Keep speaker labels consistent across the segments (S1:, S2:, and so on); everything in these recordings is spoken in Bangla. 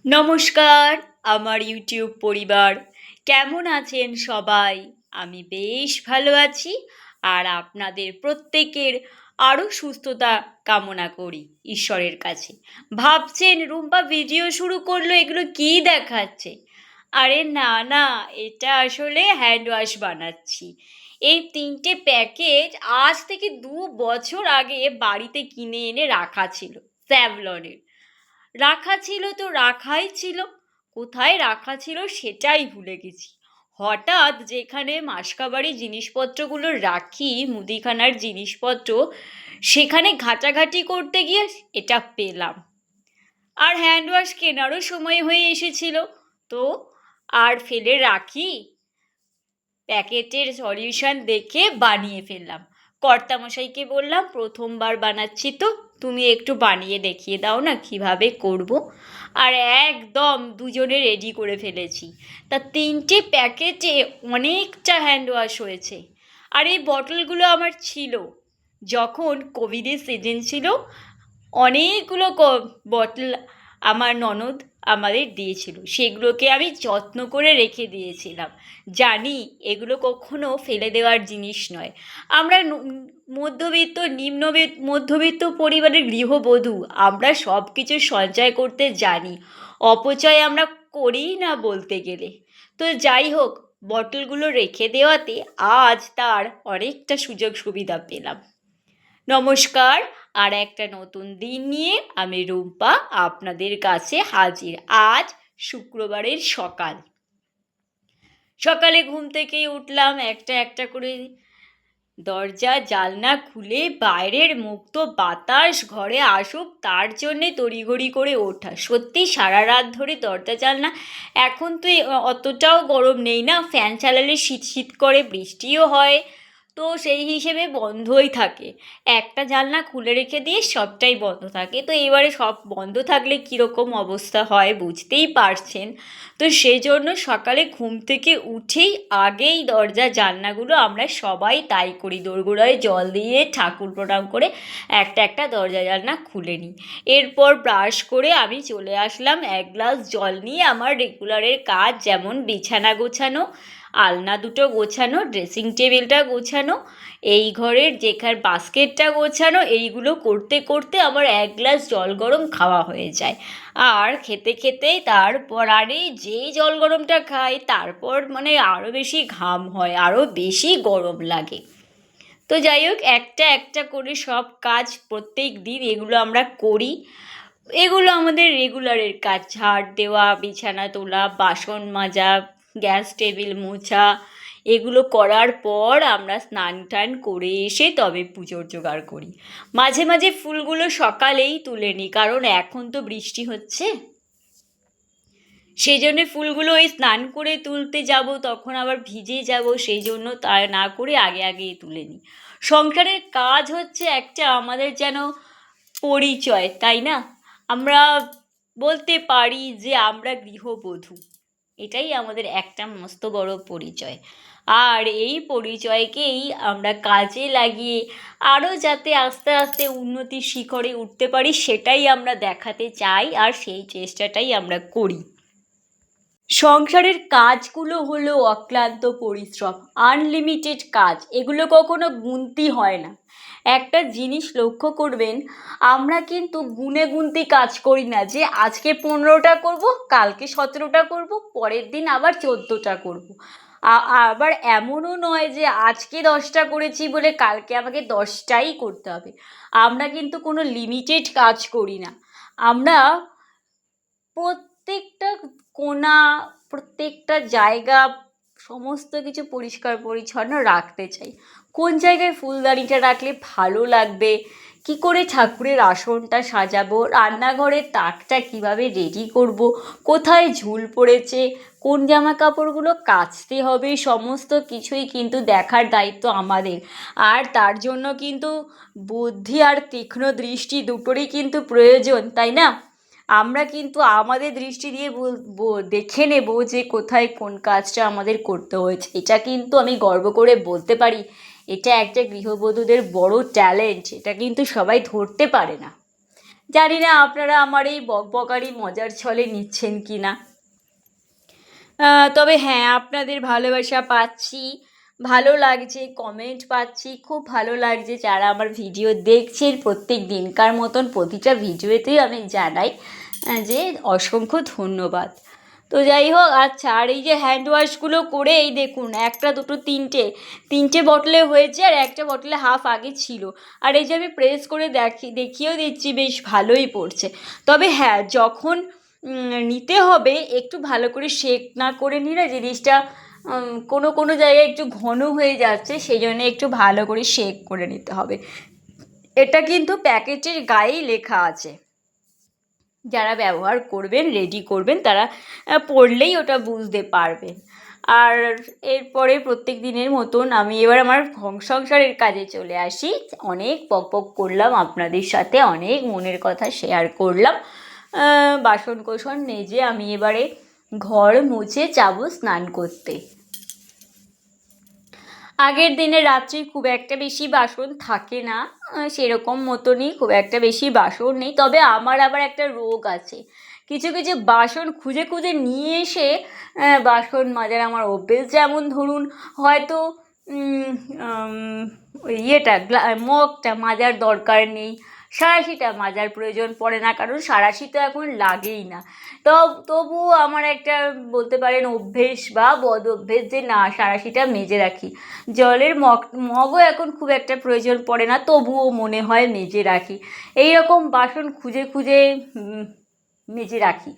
S1: নমস্কার আমার ইউটিউব পরিবার, কেমন আছেন সবাই? আমি বেশ ভালো আছি আর আপনাদের প্রত্যেকের আরও সুস্থতা কামনা করি ঈশ্বরের কাছে। ভাবছেন রুম্পা ভিডিও শুরু করলো, এগুলো কি দেখাচ্ছে? আরে না না, এটা আসলে হ্যান্ড ওয়াশ বানাচ্ছি। এই 3টে প্যাকেট আজ থেকে 2 বছর আগে বাড়িতে কিনে এনে রাখা ছিল, স্যাভলনের। রাখা ছিল তো রাখাই ছিল, কোথায় রাখা ছিল সেটাই ভুলে গেছি। হঠাৎ যেখানে মাসকাবাড়ি জিনিসপত্রগুলো রাখি, মুদিখানার জিনিসপত্র, সেখানে ঘাটাঘাটি করতে গিয়ে এটা পেলাম। আর হ্যান্ড ওয়াশ কেনারও সময় হয়ে এসেছিল, তো আর ফেলে রাখি? প্যাকেটের সলিউশন দেখে বানিয়ে ফেললাম। কর্তামশাইকে বললাম, প্রথমবার বানাচ্ছি তো তুমি একটু বানিয়ে দেখিয়ে দাও না কিভাবে করব। আর একদম দুজনে রেডি করে ফেলেছি। তা 3টে প্যাকেটে অনেকটা হ্যান্ড ওয়াশ হয়েছে। আর এই বটলগুলো আমার ছিল যখন কোভিডের সিজন ছিল, অনেকগুলো বটল আমার ননদ আমাদের দিয়েছিল, সেগুলোকে আমি যত্ন করে রেখে দিয়েছিলাম। জানি এগুলো কখনো ফেলে দেওয়ার জিনিস নয়। আমরা মধ্যবিত্ত মধ্যবিত্ত পরিবারের গৃহবধূ, আমরা সব কিছু সঞ্চয় করতে জানি, অপচয় আমরা করিই না বলতে গেলে। তো যাই হোক, বটলগুলো রেখে দেওয়াতে আজ তার অনেকটা সুযোগ সুবিধা পেলাম। নমস্কার, আর একটা নতুন দিন নিয়ে আমি রুম্পা আপনাদের কাছে হাজির। আজ শুক্রবারের সকালে ঘুম থেকে উঠলাম, একটা একটা করে দরজা জানলা খুলে বাইরের মুক্ত বাতাস ঘরে আসুক তার জন্যে তড়িঘড়ি করে ওঠা। সত্যি সারা রাত ধরে দরজা জানলা, এখন তো অতটাও গরম নেই না, ফ্যান চালালে শীত শীত করে, বৃষ্টিও হয়, তো সেই হিসেবে বন্ধই থাকে। একটা জানলা খুলে রেখে দিয়ে সবটাই বন্ধ থাকে, তো এবারে সব বন্ধ থাকলে কীরকম অবস্থা হয় বুঝতেই পারছেন। তো সেই জন্য সকালে ঘুম থেকে উঠেই আগেই দরজা জানলাগুলো আমরা সবাই তাই করি, দোরগোড়ায় জল দিয়ে ঠাকুর প্রণাম করে একটা একটা দরজা জানলা খুলে নিই। এরপর ব্রাশ করে আমি চলে আসলাম এক গ্লাস জল নিয়ে। আমার রেগুলারের কাজ, যেমন বিছানা গোছানো, আলনা দুটো গোছানো, ড্রেসিং টেবিলটা গোছানো, এই ঘরের যেখানে বাস্কেটটা গোছানো, এইগুলো করতে করতে আমার এক গ্লাস জল গরম খাওয়া হয়ে যায়। আর খেতে খেতেই তারপর আরে যেই জল গরমটা খাই তারপর মানে আরও বেশি ঘাম হয়, আরও বেশি গরম লাগে। তো যাই হোক, একটা একটা করে সব কাজ প্রত্যেক দিন এগুলো আমরা করি। এগুলো আমাদের রেগুলারের কাজ, ঝাড় দেওয়া, বিছানা তোলা, বাসন মাজা, গ্যাস টেবিল মোছা। এগুলো করার পর আমরা স্নান টান করে এসে তবে পুজোর জোগাড় করি। মাঝে মাঝে ফুলগুলো সকালেই তুলে নিই, কারণ এখন তো বৃষ্টি হচ্ছে, সেই জন্যে ফুলগুলো ওই স্নান করে তুলতে যাব তখন আবার ভিজে যাব, সেই জন্য তা না করে আগে আগেই তুলে নিই। সংসারের কাজ হচ্ছে একটা আমাদের যেন পরিচয়, তাই না? আমরা বলতে পারি যে আমরা গৃহবধূ, এটাই আমাদের একটা মস্ত বড় পরিচয়। আর এই পরিচয়কেই আমরা কাজে লাগিয়ে আরও যাতে আস্তে আস্তে উন্নতির শিখরে উঠতে পারি সেটাই আমরা দেখাতে চাই, আর সেই চেষ্টাটাই আমরা করি। সংসারের কাজগুলো হলো অক্লান্ত পরিশ্রম, আনলিমিটেড কাজ, এগুলো কখনো গুনতি হয় না। একটা জিনিস লক্ষ্য করবেন, আমরা কিন্তু গুনে গুনতি কাজ করি না, যে আজকে 15টা করব, কালকে 17টা করব, পরের দিন আবার 14টা করব। আবার এমনও নয় যে আজকে 10টা করেছি বলে কালকে আমাকে 10টাই করতে হবে। আমরা কিন্তু কোনো লিমিটেড কাজ করি না। আমরা প্রত্যেকটা কোণা, প্রত্যেকটা জায়গা, সমস্ত কিছু পরিষ্কার পরিচ্ছন্ন রাখতে চাই। কোন জায়গায় ফুলদানিটা রাখলে ভালো লাগবে, কি করে ঠাকুরের আসনটা সাজাবো, রান্নাঘরের তাকটা কিভাবে রেডি করব, কোথায় ঝুল পড়েছে, কোন জামা কাপড়গুলো কাচতে হবে, সমস্ত কিছুই কিন্তু দেখার দায়িত্ব আমাদের। আর তার জন্য কিন্তু বুদ্ধি আর তীক্ষ্ণ দৃষ্টি দুটোরই কিন্তু প্রয়োজন, তাই না? আমরা কিন্তু আমাদের দৃষ্টি দিয়ে দেখে নেব যে কোথায় কোন কাজটা আমাদের করতে হয়েছে। এটা কিন্তু আমি গর্ব করে বলতে পারি, এটা একটা গৃহবধূদের বড় ট্যালেন্ট, এটা কিন্তু সবাই ধরতে পারে না। জানি না আপনারা আমার এই বকবকারি মজার ছলে নিচ্ছেন কি না। তবে হ্যাঁ, আপনাদের ভালোবাসা পাচ্ছি, ভালো লাগছে, কমেন্ট পাচ্ছি, খুব ভালো লাগছে। যারা আমার ভিডিও দেখছেন প্রত্যেক দিনকার মতন প্রতিটা ভিডিওতেই আমি জানাই যে অসংখ্য ধন্যবাদ। তো যাই হোক, আচ্ছা, আর এই যে হ্যান্ড ওয়াশগুলো করে এই দেখুন, একটা দুটো তিনটে বটলে হয়েছে, আর একটা বটলে হাফ আগে ছিল। আর এই যে আমি প্রেস করে দেখিয়েও দিচ্ছি, বেশ ভালোই পড়ছে। তবে হ্যাঁ, যখন নিতে হবে একটু ভালো করে শেক না করে নিলে জিনিসটা কোনো কোনো জায়গায় একটু ঘন হয়ে যাচ্ছে, সেই জন্য একটু ভালো করে শেক করে নিতে হবে। এটা কিন্তু প্যাকেটের গায়েই লেখা আছে। যারা ব্যবহার করবেন, রেডি করবেন, তারা পড়লেই ওটা বুঝতে পারবেন। আর এরপরে প্রত্যেক দিনের মতন আমি এবার আমার সংসারের কাজে চলে আসি। অনেক বকবক করলাম আপনাদের সাথে, অনেক মনের কথা শেয়ার করলাম। বাসন কোসন মেজে আমি এবারে ঘর মুছে যাবো স্নান করতে। আগের দিনে রাত্রি খুব একটা বেশি বাসন থাকে না, সেরকম মতনই খুব একটা বেশি বাসন নেই। তবে আমার আবার একটা রোগ আছে, কিছু কিছু বাসন খুঁজে খুঁজে নিয়ে এসে বাসন মাজার আমার অভ্যেস। যেমন ধরুন, হয়তো মগটা মাজার দরকার নেই, সাঁড়াশিটা মাজার প্রয়োজন পড়ে না, কারণ সাঁড়াশি তো এখন লাগেই না। তবুও আমার একটা বলতে পারেন অভ্যেস বা বদ অভ্যেস যে না, সাঁড়াশিটা মেজে রাখি। জলের মগও এখন খুব একটা প্রয়োজন পড়ে না, তবুও মনে হয় মেজে রাখি। এই রকম বাসন খুঁজে খুঁজে মেজে রাখি।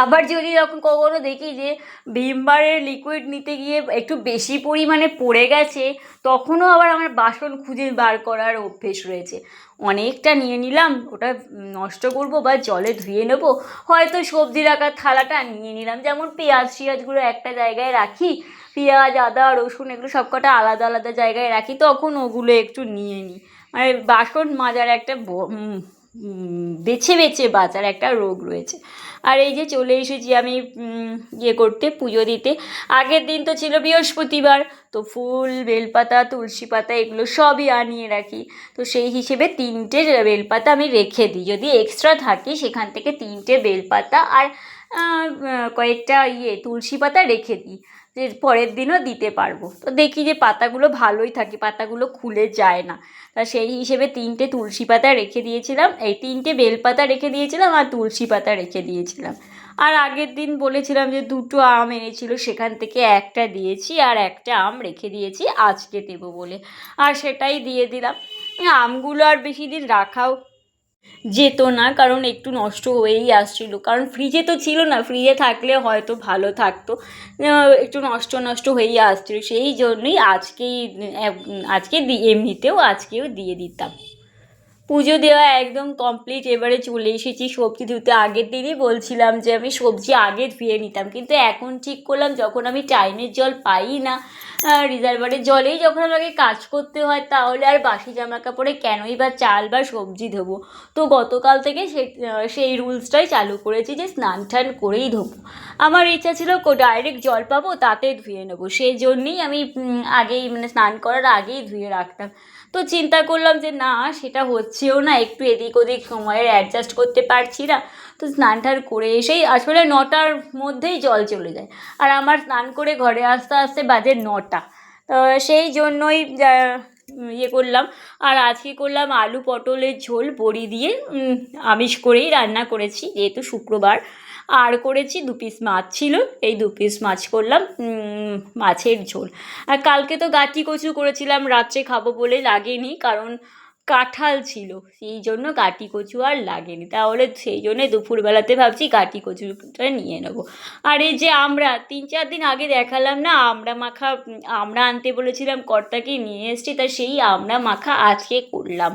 S1: আবার যদি যখন কখনো দেখি যে ভিমবারের লিকুইড নিতে গিয়ে একটু বেশি পরিমাণে পড়ে গেছে, তখনও আবার আমার বাসন খুঁজে বার করার অভ্যেস রয়েছে। অনেকটা নিয়ে নিলাম, ওটা নষ্ট করব বা জলে ধুয়ে নেব, হয়তো সবজি রাখার থালাটা নিয়ে নিলাম। যেমন পেঁয়াজগুলো একটা জায়গায় রাখি, পেঁয়াজ, আদা, রসুন এগুলো সব কটা আলাদা আলাদা জায়গায় রাখি, তখন ওগুলো একটু নিয়ে নিই। মানে বাসন মাজার একটা বেছে বেছে বাঁচার একটা রোগ রয়েছে। আর এই যে চলে এসেছি আমি করতে, পুজো দিতে। আগের দিন তো ছিল বৃহস্পতিবার, তো ফুল, বেলপাতা, তুলসী পাতা এগুলো সবই আনিয়ে রাখি। তো সেই হিসেবে 3টে বেলপাতা আমি রেখে দিই, যদি এক্সট্রা থাকে সেখান থেকে 3টে বেলপাতা আর কয়েকটা তুলসী পাতা রেখে দিই, যে পরের দিনও দিতে পারবো। তো দেখি যে পাতাগুলো ভালোই থাকে, পাতাগুলো খুলে যায় না। তা সেই হিসেবে 3টে তুলসী পাতা রেখে দিয়েছিলাম, এই 3টে বেলপাতা রেখে দিয়েছিলাম, আর তুলসী পাতা রেখে দিয়েছিলাম। আর আগের দিন বলেছিলাম যে 2টো আম এনেছিল, সেখান থেকে একটা দিয়েছি, আর একটা আম রেখে দিয়েছি আজকে দেবো বলে, আর সেটাই দিয়ে দিলাম। আমগুলো আর বেশি দিন রাখাও যেত না, কারণ একটু নষ্ট হয়েই আসছিল, কারণ ফ্রিজে তো ছিল না, ফ্রিজে থাকলে হয়তো ভালো থাকতো, একটু নষ্ট হয়েই আসছিল। সেই জন্যই আজকে এমনিতেও আজকেও দিয়ে দিতাম। পুজো দেওয়া একদম কমপ্লিট, এবারে চলে এসেছি সবজি ধুতে। আগের দিনই বলছিলাম যে আমি সবজি আগে ধুয়ে নিতাম, কিন্তু এখন ঠিক করলাম যখন আমি টাইমের জল পাই না, রিজার্ভারের জলেই যখন আমাকে কাজ করতে হয়, তাহলে আর বাসি জামা কাপড়ে কেনই বা চাল বা সবজি ধোবো। তো গতকাল থেকে সেই রুলসটাই চালু করেছি যে স্নান টান করেই ধোবো। আমার ইচ্ছা ছিল ডাইরেক্ট জল পাবো তাতে ধুয়ে নেবো, সেই জন্যেই আমি আগেই স্নান করার আগেই ধুয়ে রাখতাম। তো চিন্তা করলাম যে না, সেটা হচ্ছেও না, একটু এদিক ওদিক সময়ের অ্যাডজাস্ট করতে পারছি না। তো স্নান টান করে এসেই আসলে 9টার মধ্যেই জল চলে যায়, আর আমার স্নান করে ঘরে আসতে আসতে বাজে 9টা। সেই জন্যই করলাম। আর আজকে করলাম আলু পটলের ঝোল বড়ি দিয়ে, আমিষ করেই রান্না করেছি যেহেতু শুক্রবার। আর করেছি 2 পিস মাছ ছিল, এই 2 পিস মাছ করলাম মাছের ঝোল। আর কালকে তো গাঁটি কচু করেছিলাম, রাত্রে খাবো বলে লাগেনি, কারণ কাঁঠাল ছিল, সেই জন্য গাঁটি কচু আর লাগেনি। তাহলে সেই জন্যে দুপুরবেলাতে ভাবছি গাঁটি কচুটা নিয়ে নেবো। আর এই যে আমরা 3-4 দিন আগে দেখালাম না আমড়া মাখা, আমড়া আনতে বলেছিলাম কর্তাকে, নিয়ে এসছি, তা সেই আমড়া মাখা আজকে করলাম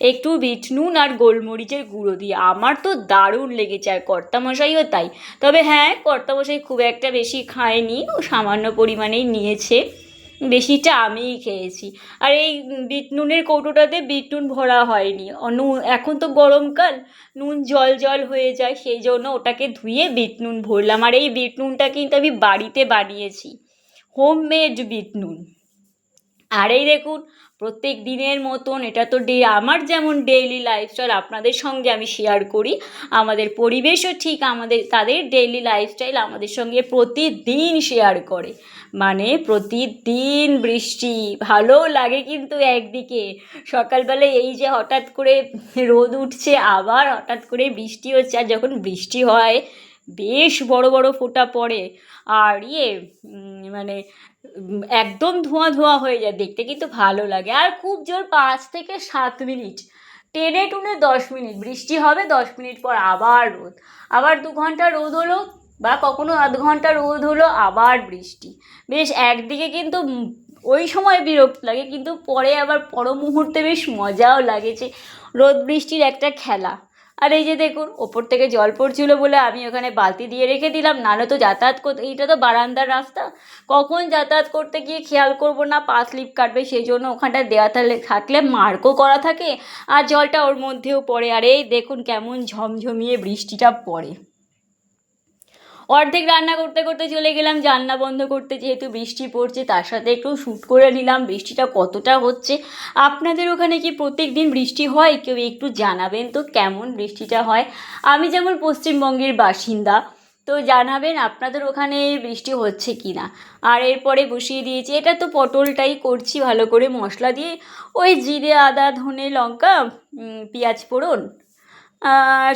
S1: একটু বিট নুন আর গোলমরিচের গুঁড়ো দিয়ে। আমার তো দারুণ লেগেছে, আর কর্তামশাইও তাই। তবে হ্যাঁ, কর্তামশাই খুব একটা বেশি খায়নি, ও সামান্য পরিমাণেই নিয়েছে, বেশিটা আমিই খেয়েছি। আর এই বিট নুনের কৌটোটাতে বিট নুন ভরা হয়নি, নুন এখন তো গরমকাল, নুন জল জল হয়ে যায়, সেই জন্য ওটাকে ধুয়ে বিট নুন ভরলাম। আর এই বিট নুনটা কিন্তু আমি বাড়িতে বানিয়েছি, হোমমেড বিট নুন। আর এই দেখুন প্রত্যেক দিনের মতন এটা তো আমার যেমন ডেইলি লাইফস্টাইল আপনাদের সঙ্গে আমি শেয়ার করি, আমাদের পরিবেশও ঠিক আমাদের তাদের ডেইলি লাইফস্টাইল আমাদের সঙ্গে প্রতিদিন শেয়ার করে। মানে প্রতিদিন বৃষ্টি ভালোও লাগে, কিন্তু একদিকে সকালবেলায় এই যে হঠাৎ করে রোদ উঠছে আবার হঠাৎ করে বৃষ্টি হচ্ছে, আর যখন বৃষ্টি হয় বেশ বড় বড় ফোঁটা পড়ে, আর মানে একদম ধোঁয়া ধোঁয়া হয়ে যায়, দেখতে কিন্তু ভালো লাগে। আর খুব জোর 5 থেকে 7 মিনিট, টেনে টুনে 10 মিনিট বৃষ্টি হবে, 10 মিনিট পর আবার রোদ, আবার 2 ঘন্টা রোদ হলো বা কখনো আধ ঘন্টা রোদ হলো আবার বৃষ্টি। বেশ একদিকে কিন্তু ওই সময় বিরক্ত লাগে, কিন্তু পরে আবার পর মুহূর্তে বেশ মজাও লাগে যে রোদ বৃষ্টির একটা খেলা। আর এই যে দেখুন ওপর থেকে জল পড়ছিল বলে আমি ওখানে বালতি দিয়ে রেখে দিলাম, নাহলে তো যাতায়াত করতে, এইটা তো বারান্দার রাস্তা, কখন যাতায়াত করতে গিয়ে খেয়াল করব না পা স্লিপ কাটবে, সেই জন্য ওখানটা দেওয়া থাকলে মার্কও করা থাকে আর জলটা ওর মধ্যেও পড়ে। আর এই দেখুন কেমন ঝমঝমিয়ে বৃষ্টিটা পড়ে। অর্ধেক রান্না করতে করতে চলে গেলাম জানলা বন্ধ করতে, যেহেতু বৃষ্টি পড়ছে তার সাথে একটু শ্যুট করে নিলাম বৃষ্টিটা কতটা হচ্ছে। আপনাদের ওখানে কি প্রত্যেক দিন বৃষ্টি হয়? কেউ একটু জানাবেন তো কেমন বৃষ্টিটা হয়। আমি যেমন পশ্চিমবঙ্গের বাসিন্দা, তো জানাবেন আপনাদের ওখানে বৃষ্টি হচ্ছে কি না। আর এরপরে বসিয়ে দিয়েছি, এটা তো পটলটাই করছি ভালো করে মশলা দিয়ে, ওই জিরে আদা ধনে লঙ্কা পেঁয়াজ ফোড়ন,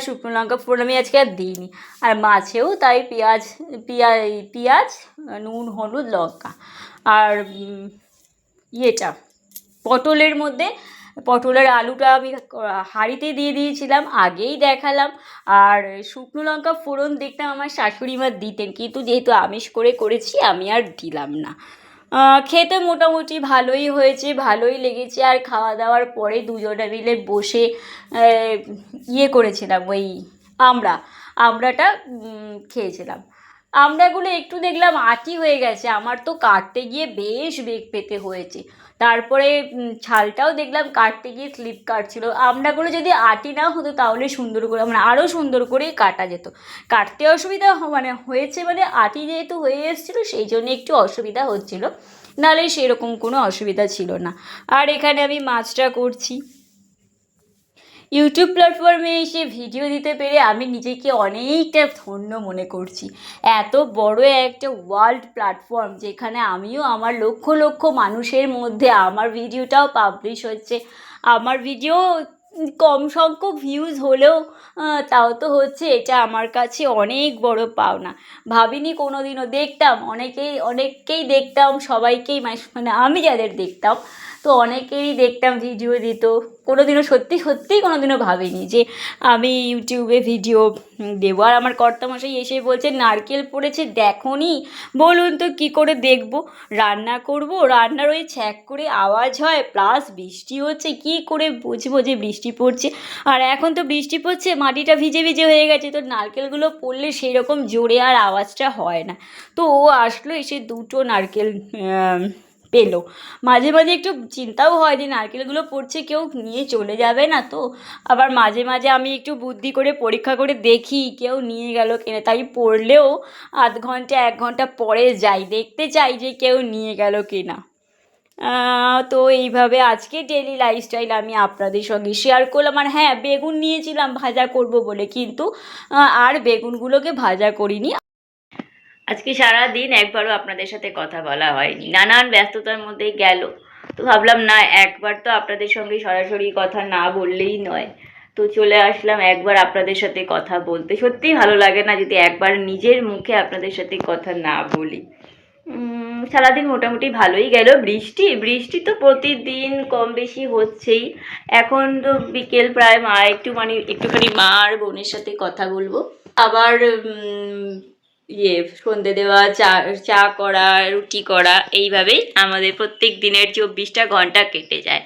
S1: শুকনো লঙ্কা ফোড়ন আমি আজকে আর দিইনি। আর মাছেও তাই পেঁয়াজ নুন হলুদ লঙ্কা। আর ইয়েটা পটলের মধ্যে পটলের আলুটা আমি হাঁড়িতে দিয়ে দিয়েছিলাম, আগেই দেখালাম। আর শুকনো লঙ্কা ফোড়ন দেখতাম আমার শাশুড়ি মা দিতেন, কিন্তু যেহেতু আমিষ করে করেছি আমি আর দিলাম না। খেতে মোটামুটি ভালোই হয়েছে, ভালোই লেগেছে। আর খাওয়া দাওয়ার পরে দুজনে মিলে বসে করেছিলাম ওই আমড়াটা খেয়েছিলাম। আমড়াগুলো একটু দেখলাম আঁটি হয়ে গেছে, আমার তো কাটতে গিয়ে বেশ বেগ পেতে হয়েছে। তারপরে ছালটাও দেখলাম কাটতে গিয়ে স্লিপ কাটছিল। আমড়াগুলো যদি আঁটি না হতো তাহলে সুন্দর করে মানে আরও সুন্দর করেই কাটা যেত। কাটতে অসুবিধা হয়েছে মানে আঁটি যেহেতু হয়ে এসেছিলো সেই জন্য একটু অসুবিধা হচ্ছিলো, নাহলে সেরকম কোনো অসুবিধা ছিল না। আর এখানে আমি মাছটা করছি। ইউটিউব প্ল্যাটফর্মে এসে ভিডিও দিতে পেরে আমি নিজেকে অনেকটা ধন্য মনে করছি। এত বড় একটা ওয়ার্ল্ড প্ল্যাটফর্ম যেখানে আমিও আমার লক্ষ লক্ষ মানুষের মধ্যে আমার ভিডিওটাও পাবলিশ হচ্ছে। আমার ভিডিও কম সংখ্যক ভিউজ হলেও তাও তো হচ্ছে, এটা আমার কাছে অনেক বড় পাওনা। ভাবিনি কোনো দিনও, দেখতাম অনেককেই দেখতাম, সবাইকেই মানে আমি যাদের দেখতাম তো অনেকেই দেখতাম ভিডিও দিত, কোনোদিনও সত্যিই কোনোদিনও ভাবিনি যে আমি ইউটিউবে ভিডিও দেবো। আর আমার কর্তামশাই এসে বলছে নারকেল পড়েছে দেখোনি, বলুন তো কী করে দেখবো, রান্না করব, রান্নার ওই ছ্যাঁক করে আওয়াজ হয় প্লাস বৃষ্টি হচ্ছে, কী করে বুঝবো যে বৃষ্টি পড়ছে। আর এখন তো বৃষ্টি পড়ছে মাটিটা ভিজে ভিজে হয়ে গেছে, তো নারকেলগুলো পড়লে সেই রকম জোরে আর আওয়াজটা হয় না। তো ও আসলো, এসে 2টো নারকেল পেলো। মাঝে মাঝে একটু চিন্তাও হয় যে নারকেলগুলো পড়ছে কেউ নিয়ে চলে যাবে না তো। আবার মাঝে মাঝে আমি একটু বুদ্ধি করে পরীক্ষা করে দেখি কেউ নিয়ে গেল কিনা, তাই পড়লেও আধ ঘন্টা 1 ঘন্টা পরে যাই, দেখতে চাই যে কেউ নিয়ে গেল কিনা। তো এইভাবে আজকে ডেলি লাইফস্টাইল আমি আপনাদের সঙ্গে শেয়ার করলাম। আর হ্যাঁ, বেগুন নিয়েছিলাম ভাজা করব বলে, কিন্তু আর বেগুনগুলোকে ভাজা করিনি। আজকে সারা দিন একবারও আপনাদের সাথে কথা বলা হয়নি, নানান ব্যস্ততার মধ্যে গেল। তো ভাবলাম না, একবার তো আপনাদের সঙ্গে সরাসরি কথা না বললেই নয়, তো চলে আসলাম একবার আপনাদের সাথে কথা বলতে। সত্যিই ভালো লাগে না যদি একবার নিজের মুখে আপনাদের সাথে কথা না বলি। সারাদিন মোটামুটি ভালোই গেল। বৃষ্টি তো প্রতিদিন কম বেশি হচ্ছেই। এখন তো বিকেল প্রায়, একটুখানি মা আর বোনের সাথে কথা বলবো, আবার সন্ধে দেওয়া, চা করা, রুটি করা, এইভাবেই আমাদের প্রত্যেক দিনের 24টা ঘন্টা কেটে যায়।